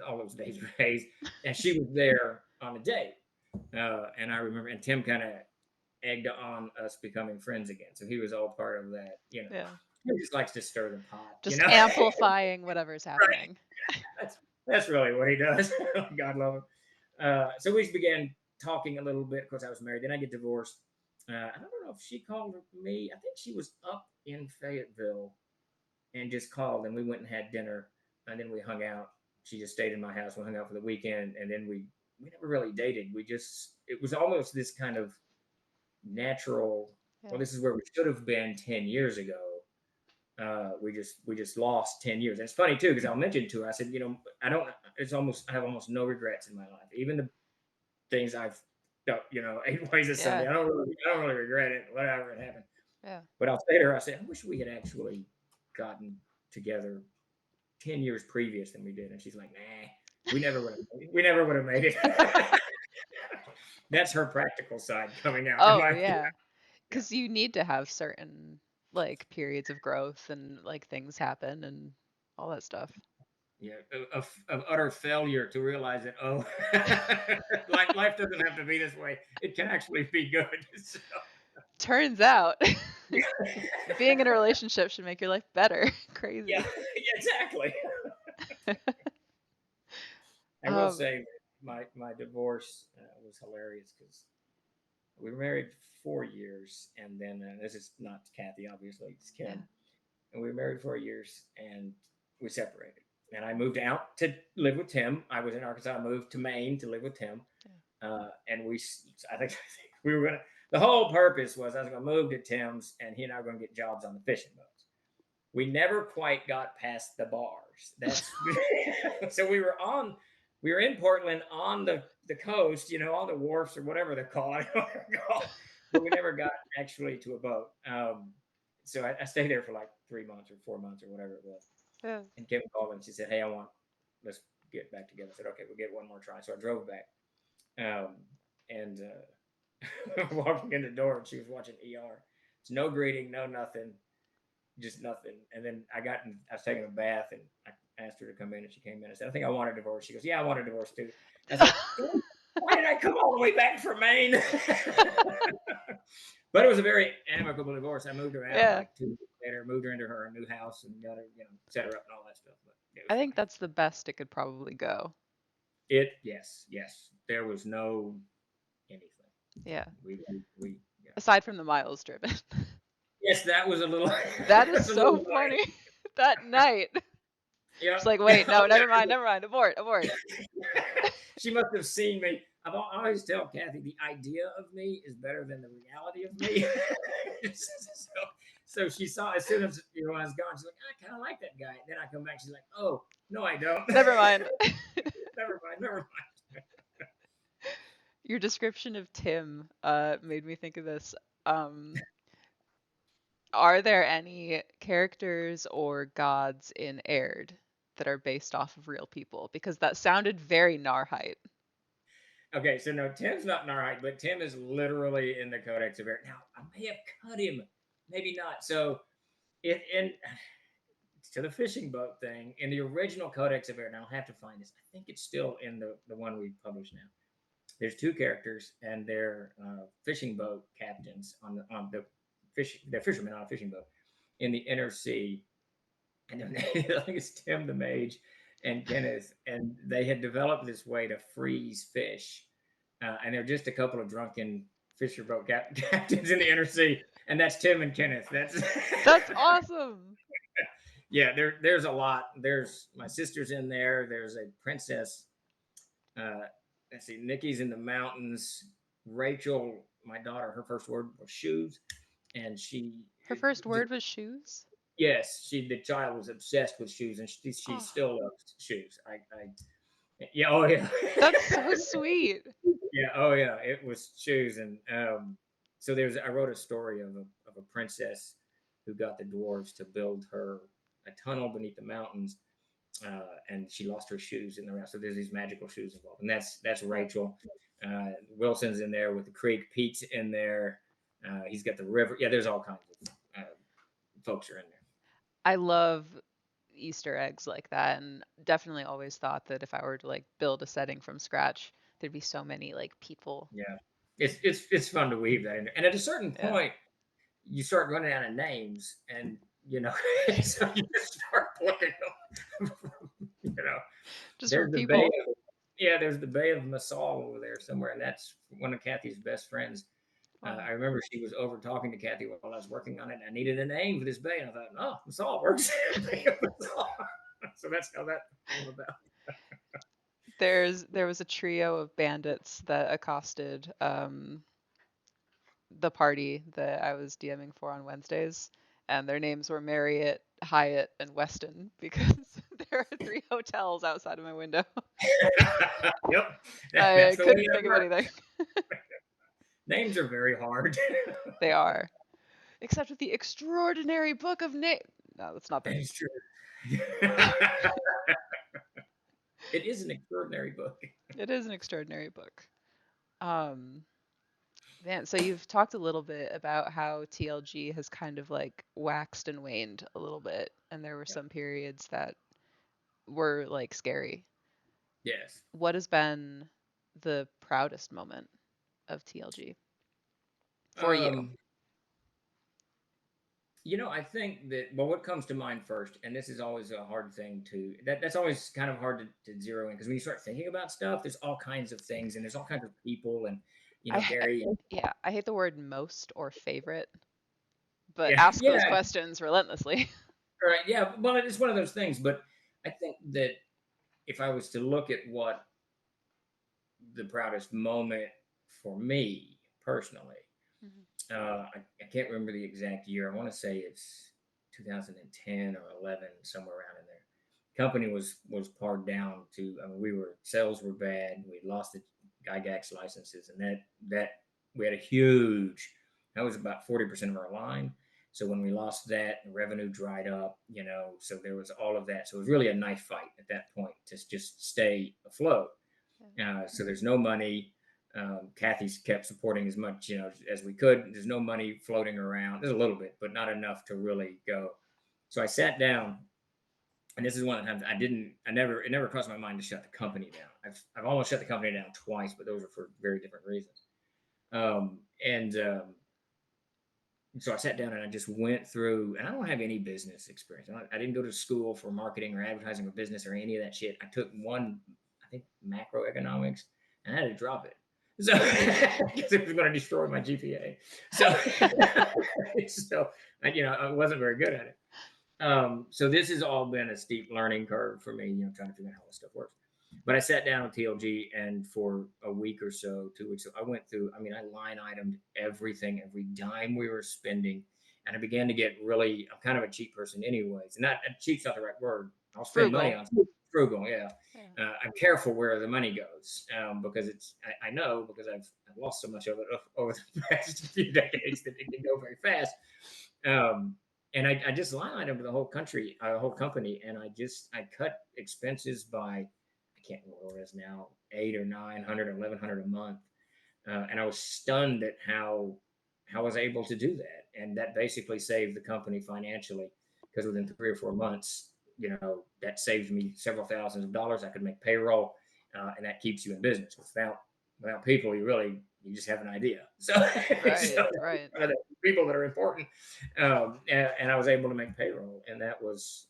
all those days were days, and she was there on a date, and I remember, and Tim kind of egged on us becoming friends again, so he was all part of that. Yeah. He just likes to stir the pot, Just amplifying whatever's right? happening. That's really what he does. God love him. So we began talking a little bit. Of course, I was married. Then I get divorced. I don't know if she called me. I think she was up in Fayetteville and just called, and we went and had dinner, and then we hung out. She just stayed in my house. We hung out for the weekend, and then we never really dated. It was almost this kind of natural. Yeah. Well, this is where we should have been 10 years ago, We just lost 10 years. And it's funny too because I'll mention to her. I said, I don't. It's almost I have almost no regrets in my life. Even the things I've ate ways of Sunday. Yeah. I don't really regret it. Whatever it happened. Yeah. But I'll say to her, I say, I wish we had actually gotten together 10 years previous than we did. And she's like, nah, we never would have made it. That's her practical side coming out in Oh, my yeah. yeah. Because you need to have certain like periods of growth and like things happen and all that stuff. Yeah, of utter failure to realize that life doesn't have to be this way. It can actually be good. So, Turns out yeah, being in a relationship should make your life better. yeah, Crazy. exactly. I will Um, say my divorce was hilarious because we were married 4 years, and then this is not Kathy, obviously, it's yeah. Kim, and we were married 4 years, and we separated. And I moved out to live with Tim. I was in Arkansas. I moved to Maine to live with Tim, Yeah. and I think we were gonna. The whole purpose was I was going to move to Tim's, and he and I were going to get jobs on the fishing boats. We never quite got past the bars. That's so we were in Portland on the coast, on the wharfs or whatever they're called. I don't recall, but we never got actually to a boat. So I stayed there for like 3 months or 4 months or whatever it was. Yeah. And Kim called and she said, "Hey, let's get back together." I said, "Okay, we'll get one more try." So I drove back, and walking in the door, and she was watching ER. It's no greeting, no nothing, just nothing. And then I was taking a bath, and I asked her to come in, and she came in. I said, "I think I want a divorce." She goes, "Yeah, I want a divorce too." I said, "Why did I come all the way back from Maine?" But it was a very amicable divorce. I moved her out Yeah. like 2 weeks later, moved her into her new house, and got her, set her up and all that stuff. But it was I think funny. that's the best it could probably go. Yes, there was no anything. Yeah. Yeah. Aside from the miles driven. Yes, that was a little, That is that's a so little funny. annoying. That night. Yeah. She's like, Yeah. wait, Oh, no, yeah. never mind, never mind. Abort, abort. She must have seen me. I always tell Kathy the idea of me is better than the reality of me. so she saw as soon as I was gone. She's like, I kind of like that guy. Then I come back. She's like, Oh no, I don't. Never mind. Never mind. Never mind. Your description of Tim made me think of this. Um, are there any characters or gods in Aird that are based off of real people? Because that sounded very Narhite. Okay, so no, Tim's not Narhite, but Tim is literally in the Codex of Air. Now I may have cut him, maybe not. So it in to the fishing boat thing in the original Codex of Air. Now I'll have to find this. I think it's still in the one we publish now. There's two characters, and they're fishing boat captains they're fishermen on a fishing boat in the inner sea, and their name, I think it's Tim the Mage and Kenneth, and they had developed this way to freeze fish, and they're just a couple of drunken fisher boat captains in the inner sea, and that's Tim and Kenneth. That's That's awesome. yeah. There's a lot. There's my sister's in there. There's a princess. Uh, let's see, Nikki's in the mountains. Rachel, my daughter, her first word was shoes, and Her first word was shoes. yes, the child was obsessed with shoes, and she Oh, still loves shoes. Yeah, oh yeah, that's so sweet. yeah, oh yeah, it was shoes, and so I wrote a story of a princess who got the dwarves to build her a tunnel beneath the mountains, and she lost her shoes in the route. So there's these magical shoes involved, and that's Yeah. Rachel. Wilson's in there with the creek. Pete's in there. He's got the river. Yeah, there's all kinds of folks are in there. I love Easter eggs like that, and definitely always thought that if I were to like build a setting from scratch, there'd be so many like people. Yeah, it's fun to weave that in there. And at a certain Yeah. point, you start running out of names, and so you just start plucking them. you know, Just from there's the bay. people. There's the Bay of Massal over there somewhere, and that's one of Kathy's best friends. Wow. I remember she was over talking to Kathy while I was working on it. I needed a name for this bay, and I thought, oh, Massal works. Bay of Massal. So that's how that came about. There was a trio of bandits that accosted the party that I was DMing for on Wednesdays, and their names were Marriott, Hyatt, and Weston because there are three hotels outside of my window. Yep, I that's the way couldn't that think of works. anything. Names are very hard. They are, except with the extraordinary book of name. No, that's not the That name. is true. It is an extraordinary book. It is an extraordinary book. Um, Man, so you've talked a little bit about how TLG has kind of like waxed and waned a little bit, and there were Yeah. some periods that were like scary. Yes. What has been the proudest moment of TLG for you? Um, I think that, well, what comes to mind first, and this is always a hard thing that's always kind of hard to zero in because when you start thinking about stuff, there's all kinds of things and there's all kinds of people and I Gary and yeah, I hate the word most or favorite, but yeah, ask those yeah, questions relentlessly. right, yeah. Well, it's one of those things, but I think that if I was to look at what the proudest moment for me personally, Mhm. I can't remember the exact year. I want to say it's 2010 or 11, somewhere around in there. Company was pared down to. I mean, sales were bad. We lost the Gygax licenses, and that we had a huge. That was about 40% of our line. So when we lost that, the revenue dried up. So there was all of that. So it was really a knife fight at that point to just stay afloat. Yeah. So there's no money. Kathy's kept supporting as much, as we could. There's no money floating around. There's a little bit, but not enough to really go. So I sat down, and this is one of the times it never crossed my mind to shut the company down. I've almost shut the company down twice, but those are for very different reasons. And So I sat down and I just went through, and I don't have any business experience. I didn't go to school for marketing or advertising or business or any of that shit. I took one, I think, macroeconomics, and I had to drop it. So, because it was going to destroy my GPA. So, so I wasn't very good at it. So this has all been a steep learning curve for me, trying to figure out how this stuff works. But I sat down with TLG, and for a week or so, 2 weeks, I went through. I mean, I line itemed everything, every dime we were spending, and I began to get really. I'm kind of a cheap person, anyways. Not cheap's not the right word. I'll spend money Frugal. on frugal. Yeah, Yeah. I'm careful where the money goes because I know because I've lost so much of it over the past few decades that it can go very fast. Um, and I just line itemed the whole company, and I cut expenses by I can't remember what it is now, 8 or 900 or 1,100 a month, and I was stunned at how I was able to do that, and that basically saved the company financially because within Yeah. 3 or 4 months, that saved me several thousands of dollars. I could make payroll, and that keeps you in business. Without people, you just have an idea. So, Right, so right. one of the people that are important, and I was able to make payroll, and that was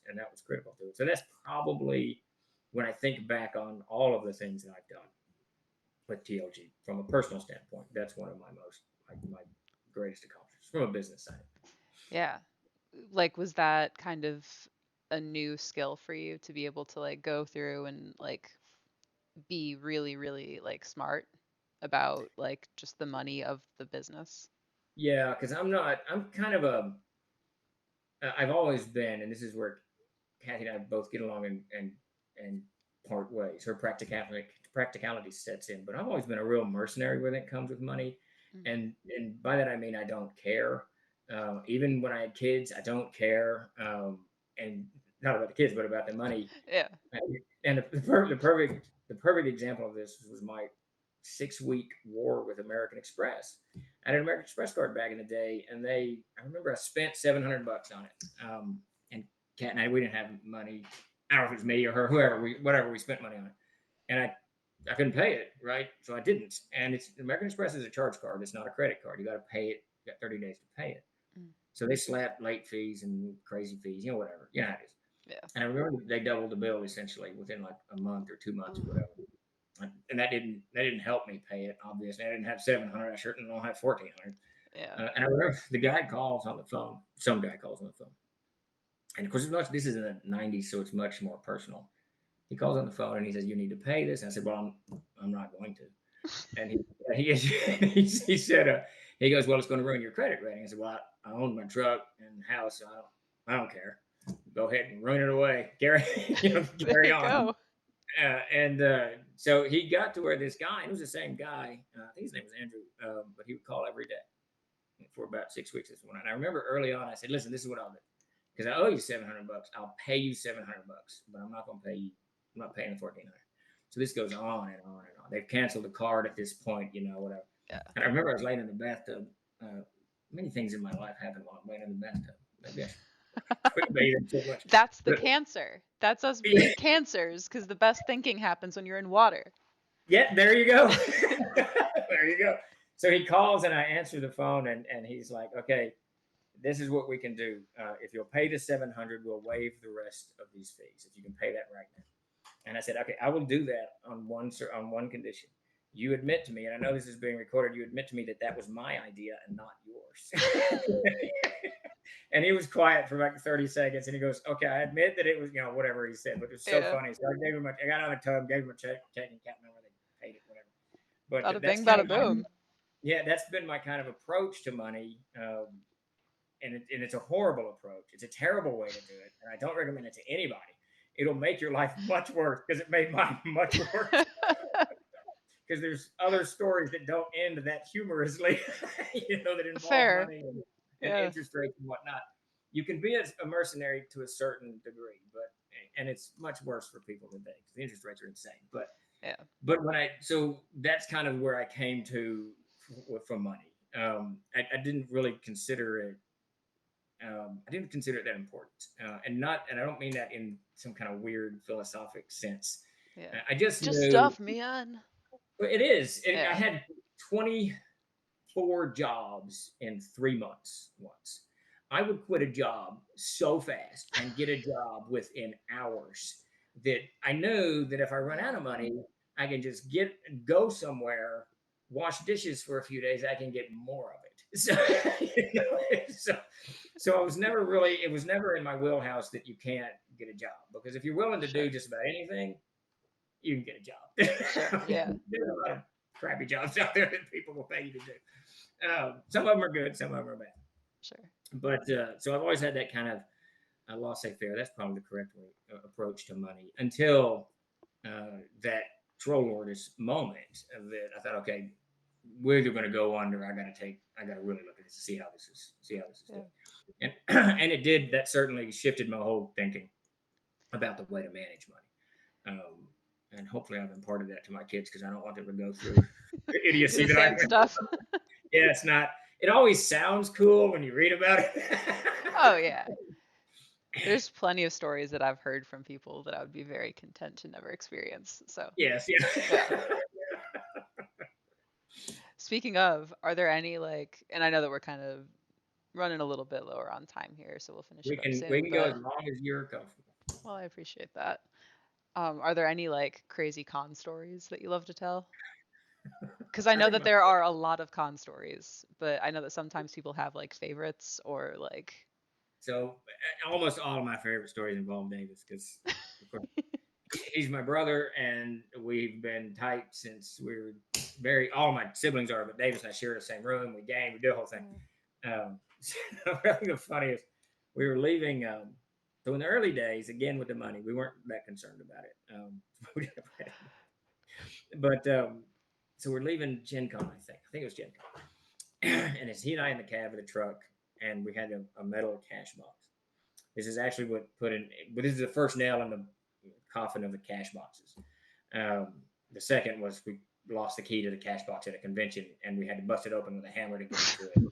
critical to it. So that's probably when I think back on all of the things that I've done with TLG from a personal standpoint. That's one of my greatest accomplishments from a business side. Yeah. Like, was that kind of a new skill for you to be able to like go through and like be really, really like smart about like just the money of the business? Yeah, because I'm kind of I've always been, and this is where Kathy and I both get along and part ways. Her practicality sets in, but I've always been a real mercenary when it comes with money, Mm. and by that I mean I don't care. Even when I had kids, I don't care, and not about the kids, but about the money. Yeah. And the perfect example of this was my 6 week war with American Express. I had an American Express card back in the day, and I remember I spent $700 on it. And Kat and I, we didn't have money. I don't know if it was me or her, whatever we spent money on it, and I couldn't pay it, right? So I didn't. And it's American Express is a charge card. It's not a credit card. You got to pay it. You got 30 days to pay it. Mm. So they slapped late fees and crazy fees, whatever. You know how it is. Yeah. And I remember they doubled the bill essentially within like a month or 2 months or Oof. whatever. And that didn't help me pay it. Obviously, I didn't have 700. I certainly don't have 1,400. Yeah. And I remember the guy calls on the phone. Some guy calls on the phone, and of course, this is in the '90s, so it's much more personal. He calls on the phone and he says, "You need to pay this." And I said, "Well, I'm not going to." And he said He goes, well, it's going to ruin your credit rating. I said, well, I own my truck and house, so I don't care. Go ahead and ruin it away. Carry, There carry you on. go. And so he got to where this guy, it was the same guy, I think his name was Andrew, but he would call every day for about 6 weeks. This one, and I remember early on, I said, "Listen, this is what I'll do because I owe you $700. I'll pay you $700, but I'm not going to pay you. I'm not paying the 1,400." So this goes on and on and on. They've canceled the card at this point, whatever. Yeah. And I remember I was laying in the bathtub. Many things in my life happen while I'm laying in the bathtub. Maybe I should quit bathing so much. That's the But cancer. That's us yeah, being cancers because the best thinking happens when you're in water. yeah, there you go. There you go. So he calls and I answer the phone and he's like, okay, this is what we can do. If you'll pay the 700, we'll waive the rest of these fees. If you can pay that right now. And I said, okay, I will do that on one condition. You admit to me, and I know this is being recorded. You admit to me that that was my idea and not yours. And he was quiet for like 30 seconds, and he goes, "Okay, I admit that it was, whatever he said, but it was so Yeah. funny." So I got out of the tub, gave him a checking account number, they paid it, whatever. But Bada that's bing, kind bada of my, boom. yeah, that's been my kind of approach to money. And it's a horrible approach. It's a terrible way to do it, and I don't recommend it to anybody. It'll make your life much worse because it made mine much worse. Because there's other stories that don't end that humorously, that involve Fair. money and Yeah. interest rates and whatnot. You can be a mercenary to a certain degree, and it's much worse for people today because the interest rates are insane. Yeah. But so that's kind of where I came to for money. I didn't really consider it. I didn't consider it that important, and I don't mean that in some kind of weird philosophic sense. Yeah. I just Just knew stuff, man. it is. I Yeah. had 24 jobs in 3 months once. I would quit a job so fast and get a job within hours that I knew that if I run out of money, I can just go somewhere, wash dishes for a few days. I can get more of it. So, so, so I was never really. It was never in my wheelhouse that you can't get a job because if you're willing to do Sure. just about anything, you can get a job. Sure. I Yeah. mean, there's a lot of crappy jobs out there that people will pay you to do. Some of them are good, some of them are bad. Sure. But so I've always had that kind of laissez faire. That's probably the correct way, approach to money until that troll lordess moment that I thought, okay, we're either going to go under. I got to really look at this to see how this is Yeah. doing. And and it did. That certainly shifted my whole thinking about the way to manage money. And hopefully I've imparted that to my kids because I don't want them to go through the Do idiocy the that I same went. stuff. Yeah, it's not. It always sounds cool when you read about it. Oh yeah. There's plenty of stories that I've heard from people that I would be very content to never experience. So, Yes, yeah. yeah. Speaking of, are there any like, and I know that we're kind of running a little bit lower on time here, so we'll finish we it up can we soon, can go as but long as you're comfortable. well, I appreciate that. Are there any like crazy con stories that you love to tell? Because I I know think that my there are a lot of con stories, but I know that sometimes people have like favorites or like, so almost all of my favorite stories involve Davis because he's my brother and we've been tight since we were very. All my siblings are, but Davis and I share the same room. We game, we do the whole thing. So I think the funniest, we were leaving. So in the early days, again with the money, we weren't that concerned about it. But so we're leaving Gen Con, I think. I think it was Gen Con. And it's he and I in the cab of the truck, and we had a metal cash box. This is actually what put in, but this is the first nail in the coffin of the cash boxes. Um, the second was we lost the key to the cash box at a convention, and we had to bust it open with a hammer to get into it.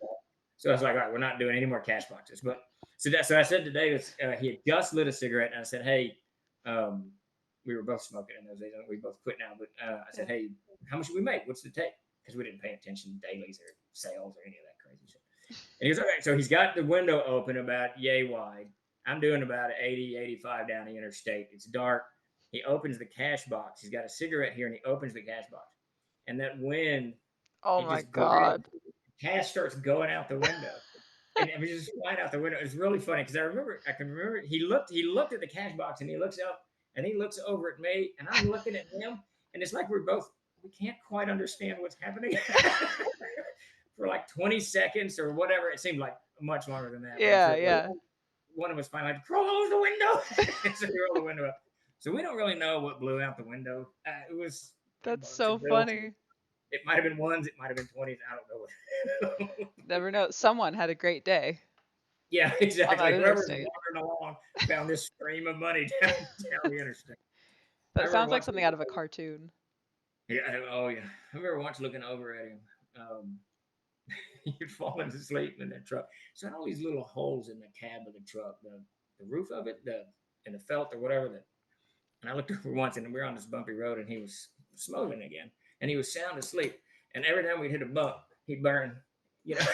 So I was like, all right, we're not doing any more cash boxes. But so I said to Davis, he had just lit a cigarette, and I said, hey, um, we were both smoking in those days. We both quit now, but I said, yeah. hey, how much did we make? What's the take? Because we didn't pay attention to dailies or sales or any of that crazy shit. And he was okay. So he's got the window open about yay wide. I'm doing about 80, 85 down the interstate. It's dark. He opens the cash box. He's got a cigarette here, and he opens the cash box. And that wind, Oh it my just blinds. God. Cash starts going out the window, and it was just flying out the window. It's really funny because I can remember he looked at the cash box, and he looks up, and he looks over at me, and I'm looking at him, and it's like we can't quite understand what's happening for like 20 seconds or whatever. It seemed like much longer than that, but I'm Yeah, sure it was. yeah. One of us finally had to close the window. So we rolled the window up. So we don't really know what blew out the window. It was a That's bunch so of bills. funny. It might have been ones, it might have been 20s. I don't know. Never know. Someone had a great day Yeah, on that exactly. Whoever's interstate. wandering along found this stream of money down the interstate. I That remember sounds like once something looking out of a over. cartoon. Yeah, oh yeah. I remember once looking over at him. Um, He'd fallen asleep in that truck. So it had all these little holes in the cab of the truck, the roof of it, the and the felt or whatever. That and I looked over once, and we were on this bumpy road, and he was smoking again, and he was sound asleep. And every time we'd hit a bump, he'd burn. You know,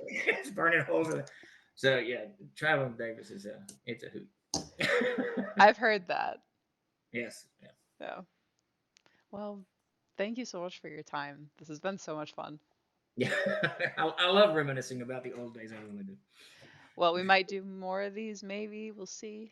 it's burning holes in it. So yeah, traveling with Davis is it's a hoot. I've heard that. Yes, yeah, Yeah. Well, thank you so much for your time. This has been so much fun. yeah. I love reminiscing about the old days. I really do. Well, we might do more of these, maybe. We'll see.